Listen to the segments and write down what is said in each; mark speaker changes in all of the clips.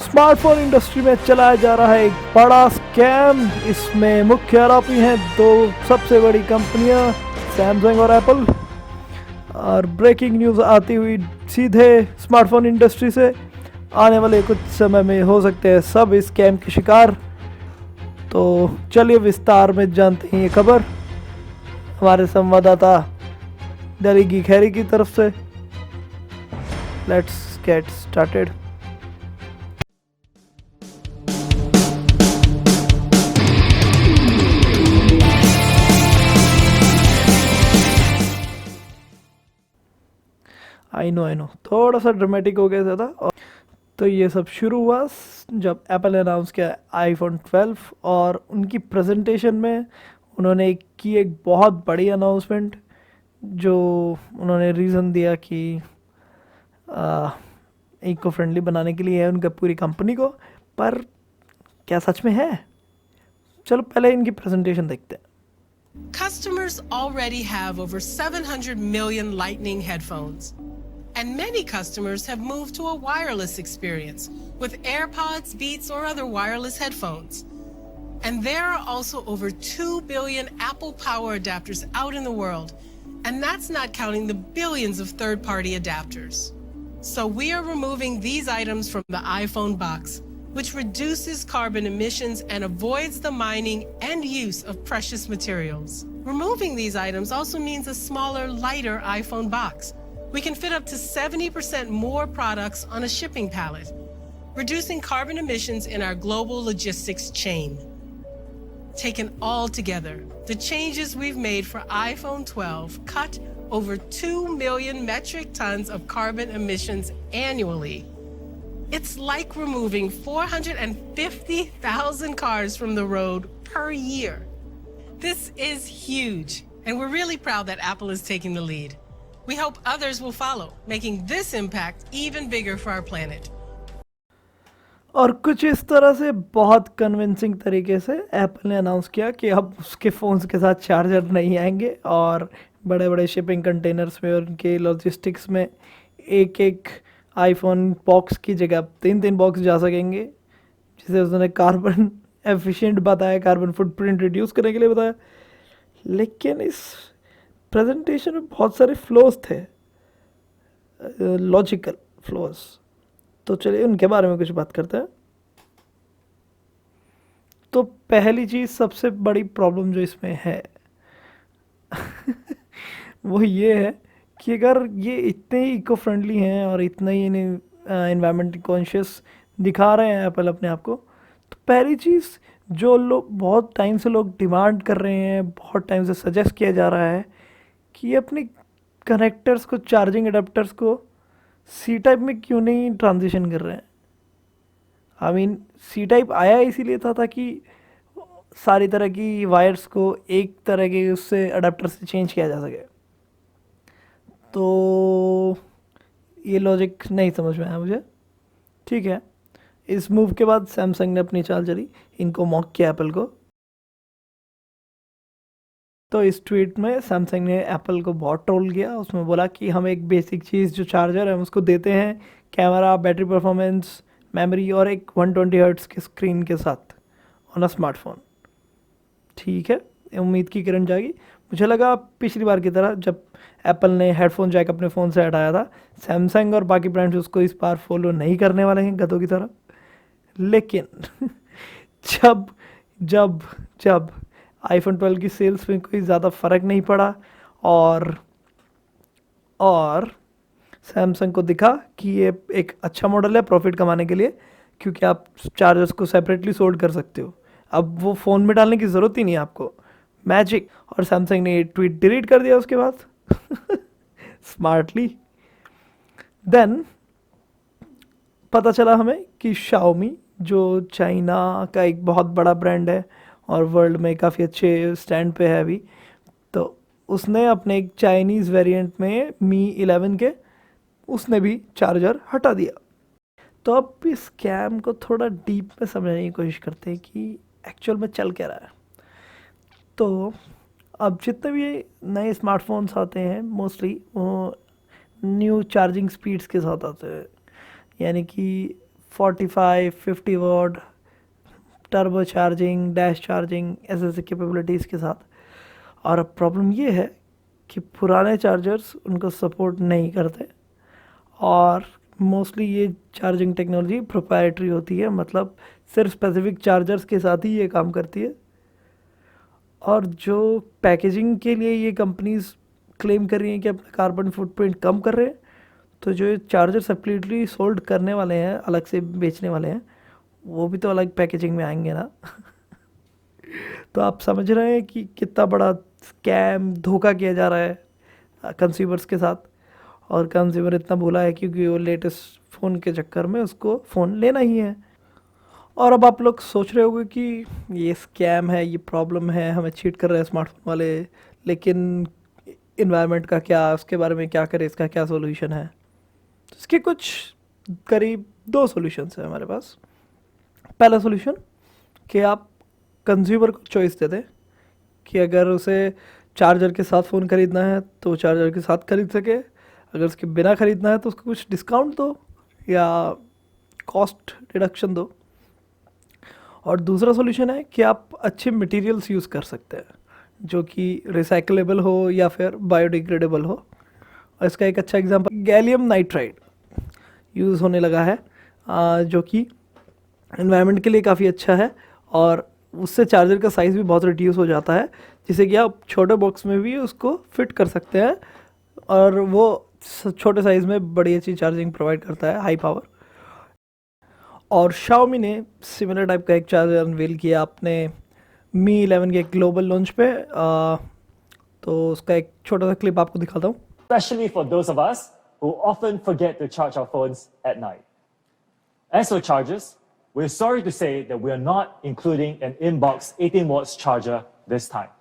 Speaker 1: Smartphone industry में चलाया जा रहा है एक बड़ा स्कैम। इसमें मुख्य आरोपी हैं दो सबसे बड़ी कंपनियां सैमसंग और एप्पल। और ब्रेकिंग न्यूज़ आती हुई सीधे स्मार्टफोन इंडस्ट्री से, आने वाले कुछ समय में हो सकते हैं सब इस स्कैम के शिकार। तो चलिए विस्तार में जानते हैं ये खबर हमारे संवाददाता दिल्ली की खैरी की तरफ से। Let's get started. I know थोड़ा सा ड्रामेटिक हो गया ज़्यादा। और तो ये सब शुरू हुआ जब एप्पल ने अनाउंस किया आईफोन 12 और उनकी प्रेजेंटेशन में उन्होंने एक बहुत बड़ी अनाउंसमेंट, जो उन्होंने रीज़न दिया कि इको फ्रेंडली बनाने के लिए है उनका पूरी कंपनी को। पर क्या सच में है? चलो पहले इनकी प्रेजेंटेशन देखते हैं।
Speaker 2: Customers already have over 700 million Lightning headphones. And many customers have moved to a wireless experience with AirPods, Beats, or other wireless headphones. And there are also over 2 billion Apple Power adapters out in the world. And that's not counting the billions of third-party adapters. So we are removing these items from the iPhone box, which reduces carbon emissions and avoids the mining and use of precious materials. Removing these items also means a smaller, lighter iPhone box. We can fit up to 70% more products on a shipping pallet, reducing carbon emissions in our global logistics chain. Taken all together, the changes we've made for iPhone 12 cut over 2 million metric tons of carbon emissions annually. It's like removing 450,000 cars from the road per year. This is huge, and we're really proud that Apple is taking the lead. We hope others will follow, making this impact even bigger for our planet.
Speaker 1: और कुछ इस तरह से बहुत convincing तरीके से Apple ने announce किया कि अब उसके फ़ोन्स के साथ चार्जर नहीं आएंगे और बड़े बड़े शिपिंग कंटेनर्स में और उनके लॉजिस्टिक्स में एक एक आईफोन बॉक्स की जगह 3-3 बॉक्स जा सकेंगे, जिसे उसने कार्बन एफिशिएंट बताया, कार्बन फुटप्रिंट रिड्यूस करने के लिए बताया। लेकिन इस प्रेजेंटेशन में बहुत सारे फ्लॉज थे, लॉजिकल फ्लॉज। तो चलिए उनके बारे में कुछ बात करते हैं। तो पहली चीज़, सबसे बड़ी प्रॉब्लम जो इसमें है वो ये है कि अगर ये इतने ही इको फ्रेंडली हैं और इतना ही इन्वायरमेंट कॉन्शियस दिखा रहे हैं एप्पल अपने आप को, तो पहली चीज़ जो लोग बहुत टाइम से लोग डिमांड कर रहे हैं, बहुत टाइम से सजेस्ट किया जा रहा है कि ये अपने कनेक्टर्स को, चार्जिंग अडेप्टर्स को सी टाइप में क्यों नहीं ट्रांजिशन कर रहे हैं। आई मीन सी टाइप आया इसीलिए था ताकि सारी तरह की वायर्स को एक तरह के उससे अडेप्टर से चेंज किया जा सके। तो ये लॉजिक नहीं समझ में आया मुझे। ठीक है, इस मूव के बाद सैमसंग ने अपनी चाल चली, इनको मॉक किया एप्पल को। तो इस ट्वीट में सैमसंग ने एप्पल को बहुत ट्रोल किया। उसमें बोला कि हम एक बेसिक चीज़ जो चार्जर है हम उसको देते हैं, कैमरा, बैटरी परफॉर्मेंस, मेमोरी और एक 120 हर्ट्ज़ के स्क्रीन के साथ ऑन अ स्मार्टफोन। ठीक है, उम्मीद की किरण जागी। मुझे लगा पिछली बार की तरह जब एप्पल ने हेडफोन जैक अपने फ़ोन से हटाया था, सैमसंग और बाकी ब्रांड्स उसको इस बार फॉलो नहीं करने वाले हैं गधों की तरह। लेकिन जब जब जब आईफोन 12 की सेल्स में कोई ज़्यादा फ़र्क नहीं पड़ा और सैमसंग को दिखा कि ये एक अच्छा मॉडल है प्रॉफिट कमाने के लिए, क्योंकि आप चार्जर्स को सेपरेटली सोल्ड कर सकते हो, अब वो फ़ोन में डालने की ज़रूरत ही नहीं है आपको। मैजिक। और सैमसंग ने ट्वीट डिलीट कर दिया उसके बाद स्मार्टली। देन पता चला हमें कि शाओमी, जो चाइना का एक बहुत बड़ा ब्रांड है और वर्ल्ड में काफ़ी अच्छे स्टैंड पे है अभी, तो उसने अपने एक चाइनीज़ वेरिएंट में मी 11 के उसने भी चार्जर हटा दिया। तो अब इस स्कैम को थोड़ा डीप में समझने की कोशिश करते हैं कि एक्चुअल में चल क्या रहा है। तो अब जितने भी नए स्मार्टफोन्स आते हैं मोस्टली वो न्यू चार्जिंग स्पीड्स के साथ आते हैं, यानी कि 45-50 what turbo charging, dash charging, ऐसे कैपेबिलिटीज़ के साथ। और अब प्रॉब्लम ये है कि पुराने चार्जर्स उनको सपोर्ट नहीं करते, और मोस्टली ये चार्जिंग टेक्नोलॉजी प्रोप्राइटरी होती है, मतलब सिर्फ स्पेसिफिक चार्जर्स के साथ ही ये काम करती है। और जो पैकेजिंग के लिए ये कंपनीज क्लेम कर रही हैं कि अपना कार्बन फुटप्रिंट कम कर रहे हैं, तो जो चार्जर सेपरेटली सोल्ड करने वाले हैं, अलग से बेचने वाले हैं, वो भी तो अलग पैकेजिंग में आएंगे ना। तो आप समझ रहे हैं कि कितना बड़ा स्कैम, धोखा किया जा रहा है कंज्यूमर्स के साथ। और कंज्यूमर इतना भूला है क्योंकि वो लेटेस्ट फ़ोन के चक्कर में उसको फ़ोन लेना ही है। और अब आप लोग सोच रहे होंगे कि ये स्कैम है, ये प्रॉब्लम है, हमें चीट कर रहे हैं स्मार्टफोन वाले, लेकिन इन्वायरमेंट का क्या, उसके बारे में क्या करें, इसका क्या सोल्यूशन है? तो इसके कुछ करीब 2 सॉल्यूशंस हैं हमारे पास। पहला सॉल्यूशन कि आप कंज्यूमर को चॉइस दे दें कि अगर उसे चार्जर के साथ फ़ोन ख़रीदना है तो चार्जर के साथ ख़रीद सके, अगर उसके बिना ख़रीदना है तो उसको कुछ डिस्काउंट दो या कॉस्ट रिडक्शन दो। और दूसरा सॉल्यूशन है कि आप अच्छे मटेरियल्स यूज़ कर सकते हैं जो कि रिसाइकलेबल हो या फिर बायोडिग्रेडेबल हो। और इसका एक अच्छा एग्जांपल गैलियम नाइट्राइड यूज़ होने लगा है, जो कि एनवायरनमेंट के लिए काफ़ी अच्छा है, और उससे चार्जर का साइज़ भी बहुत रिड्यूस हो जाता है, जिससे कि आप छोटे बॉक्स में भी उसको फिट कर सकते हैं, और वो छोटे साइज़ में बड़ी अच्छी चार्जिंग प्रोवाइड करता है, हाई पावर। और Xiaomi ने सिमिलर टाइप का एक चार्जर अनवील किया अपने Mi 11 के ग्लोबल लॉन्च पे। तो उसका एक छोटा सा क्लिप आपको दिखाता हूँ।
Speaker 3: Especially for those of us who often forget to charge our phones at night. As for chargers, we're sorry to say that we are not including an inbox 18 watts charger this time.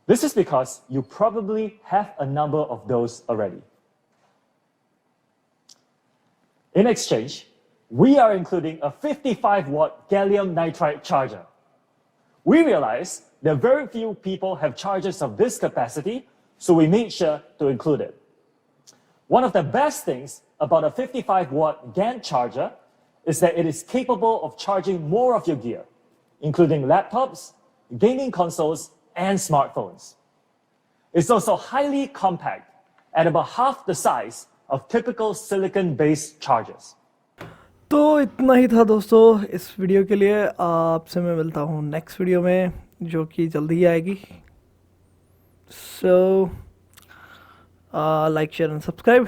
Speaker 3: This is because you probably have a number of those already. In exchange, we are including a 55 watt gallium nitride charger. We realize that very few people have chargers of this capacity, so we made sure to include it. One of the best things about a 55 watt GaN charger is that it is capable of charging more of your gear, including laptops, gaming consoles, and smartphones. It's also highly compact at about half the size of typical silicon-based chargers.
Speaker 1: तो इतना ही था दोस्तों इस video के लिए। आपसे मैं मिलता हूँ नेक्स्ट वीडियो में, जो कि जल्दी ही आएगी। So like, share and subscribe,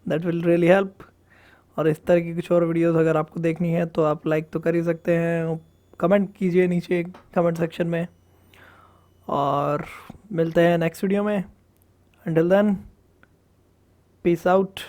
Speaker 1: that will really help. और इस तरह की कुछ और वीडियोस अगर आपको देखनी है तो आप लाइक तो कर ही सकते हैं, कमेंट कीजिए नीचे कमेंट सेक्शन में, और मिलते हैं नेक्स्ट वीडियो में। Until then, peace out.